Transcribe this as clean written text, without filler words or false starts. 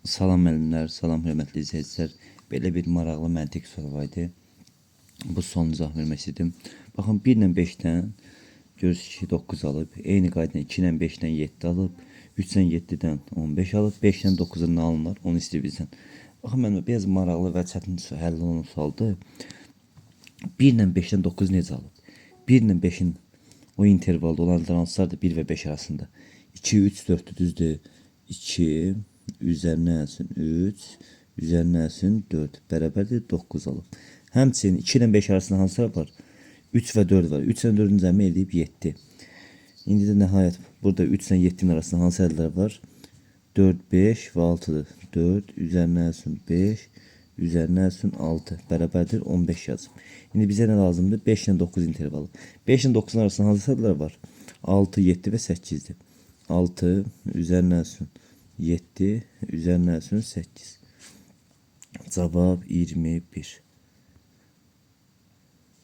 Salam müəllimlər, salam hörmətli izləyicilər. Belə bir maraqlı məntiq soru idi. Bu son izah vermək istədim. Baxın 1 ilə 5-dən görürsünüz ki 9 alıb. Eyni qayda 2 ilə 5-dən 7 alıb. 3 ilə 7-dən 15 alıb. 5 ilə 9-dan nə alınır? Onu istəyir bizdən. Baxın mənim biraz maraqlı və çətin həll olunan sualdır. 1 ilə 5-dən 9 necə alıb? 1 ilə 5-in o intervalda olanlar hansılardır? 1 və 5 arasında. 2, 3, 4 düzdür. 2 üzərinə əlsin 3, üzərinə əlsin 4, bərabərdir 9 alıb. Həmçinin 2 ilə 5 arasında hansılar var? 3 və 4 var. 3 ilə 4-ün cəmi eləyib 7. İndi də nəhayət burada 3 ilə 7-nin arasında hansı ədədlər var? 4, 5 və 6-dır. 4 üzərinə əlsin 5, üzərinə əlsin 6, bərabərdir 15 yazım. İndi bizə nə lazımdır? 5 ilə 9 intervalı. 5 ilə 9-un arasında hansı ədədlər var? 6, 7 və 8-dir. 6 üzərinə əlsin 7 üzərinə əlsin 8. Cavab 21.